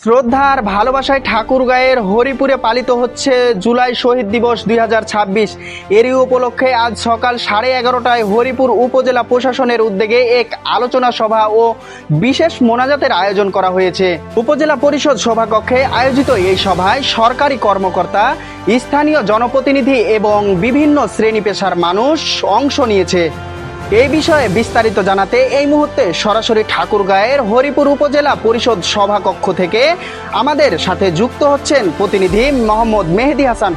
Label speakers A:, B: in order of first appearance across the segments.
A: শ্রদ্ধার ভালোবাসায় ঠাকুরগাঁয়ের হরিপুরে পালিত হচ্ছে জুলাই শহীদ দিবস 2026। এরই উপলক্ষে আজ সকাল 11:30টায় হরিপুর উপজেলা প্রশাসনের উদ্যোগে এক আলোচনা সভা ও বিশেষ মোনাজাতের আয়োজন করা হয়েছে। উপজেলা পরিষদ সভাকক্ষে আয়োজিত এই সভায় সরকারি কর্মকর্তা, স্থানীয় জনপ্রতিনিধি এবং বিভিন্ন শ্রেণী পেশার মানুষ অংশ নিয়েছে। এই বিষয়ে বিস্তারিত জানাতে এই মুহূর্তে সরাসরি ঠাকুরগাঁয়ের হরিপুর উপজেলা পরিষদ সভাকক্ষ থেকে আমাদের সাথে যুক্ত হচ্ছেন প্রতিনিধি মোহাম্মদ মেহেদি হাসান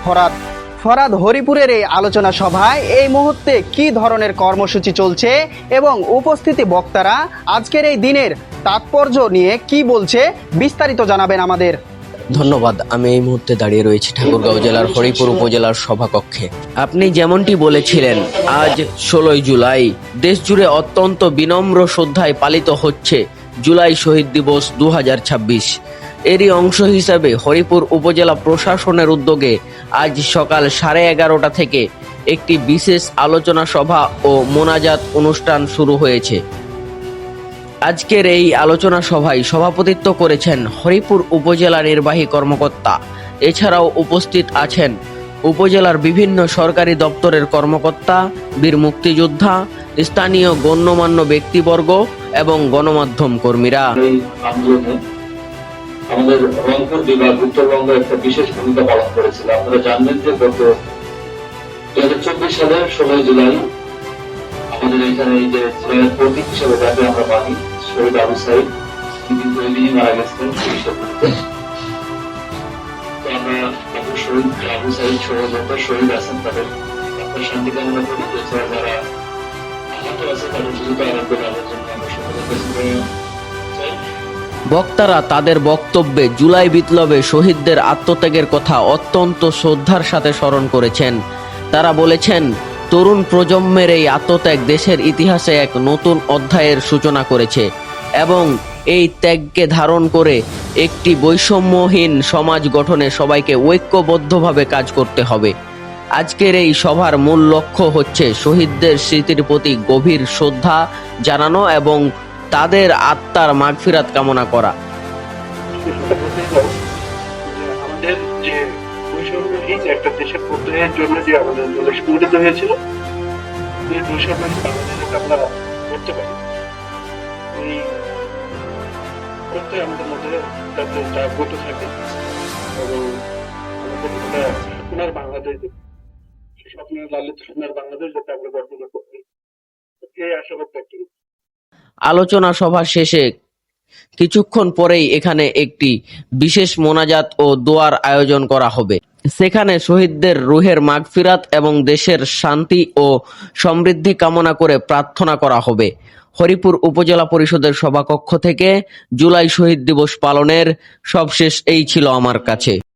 A: ফরাদ। হরিপুরের এই আলোচনা সভায় এই মুহূর্তে কি ধরনের কর্মসূচি চলছে এবং উপস্থিতি বক্তারা আজকের এই দিনের তাৎপর্য নিয়ে কি বলছে বিস্তারিত জানাবেন আমাদের।
B: ধন্যবাদ। আমি এই মুহূর্তে দাঁড়িয়ে রয়েছি ঠাকুরগাঁও জেলার হরিপুর উপজেলার সভাকক্ষে। আপনি যেমনটি বলেছিলেন, আজ 16 জুলাই দেশ জুড়ে অত্যন্ত বিনম্র শ্রদ্ধায় পালিত হচ্ছে জুলাই শহীদ দিবস 2026। এরই অংশ হিসাবে হরিপুর উপজেলা প্রশাসনের উদ্যোগে আজ সকাল 11:30টা থেকে একটি বিশেষ আলোচনা সভা ও মোনাজাত অনুষ্ঠান শুরু হয়েছে। আজকের এই আলোচনা সভায় সভাপতিত্ব করেছেন হরিপুর উপজেলা নির্বাহী কর্মকর্তা। এছাড়াও উপস্থিত আছেন উপজেলার বিভিন্ন সরকারি দপ্তরের কর্মকর্তা, বীর মুক্তিযোদ্ধা, স্থানীয় গণ্যমান্য ব্যক্তিবর্গ এবং গণমাধ্যম কর্মীরা।
C: এই আন্দোলনে আমাদের রংপুর বিভাগ উত্তরবঙ্গ একটা বিশেষ ভূমিকা পালন করেছিল। আপনারা জানবেন যে গত 2024 সালের 16 জুলাই আমাদের এখানে এই যে প্রতীক হিসেবে যাকে আমরা মানি, শহীদ আবু সাইদ, তিনি ওইদিনই মারা গেছিলেন পুলিশের গুলিতে। আমরা শহীদ আবু সাইদ সহ যত শহীদ আছেন তাদের আপনার শান্তি কামনা করি। এছাড়া যারা আহত আছে তাদের দ্রুত আরোগ্য লাভের জন্য আমরা সকলের কাছে চাই।
B: বক্তারা তাদের বক্তব্যে জুলাই বিপ্লবে শহীদদের আত্মত্যাগের কথা অত্যন্ত শ্রদ্ধার সাথে স্মরণ করেছেন। তারা বলেছেন, তরুণ প্রজন্মের এই আত্মত্যাগ দেশের ইতিহাসে এক নতুন অধ্যায়ের সূচনা করেছে এবং এই ত্যাগকে ধারণ করে একটি বৈষম্যহীন সমাজ গঠনে সবাইকে ঐক্যবদ্ধভাবে কাজ করতে হবে। আজকের এই সভার মূল লক্ষ্য হচ্ছে শহীদদের স্মৃতির প্রতি গভীর শ্রদ্ধা জানানো এবং তাদের আত্মার মাগফিরাত কামনা করা।
D: আমাদের যে বৈষম্যহীন একটা দেশের প্রত্যয়ের জন্য যে আমাদের দেশ গঠিত হয়েছিল, এই বৈষম্যহীন বাংলাদেশকে আমরা করতে পারি। এই প্রত্যয় আমাদের মধ্যে যাতে জাগ্রত থাকে এবং আমাদের সোনার বাংলাদেশ, স্বপ্নের লালিত সোনার বাংলাদেশ যাতে আমরা গঠন করতে এই আশাবাদ ব্যক্ত করি।
B: আলোচনা সভা শেষে কিছুক্ষণ পরেই এখানে একটি বিশেষ মোনাজাত ও দোয়ার আয়োজন করা হবে। সেখানে শহীদদের রুহের মাগফিরাত এবং দেশের শান্তি ও সমৃদ্ধি কামনা করে প্রার্থনা করা হবে। হরিপুর উপজেলা পরিষদের সভাকক্ষ থেকে জুলাই শহীদ দিবস পালনের সবশেষ এই ছিল আমার কাছে।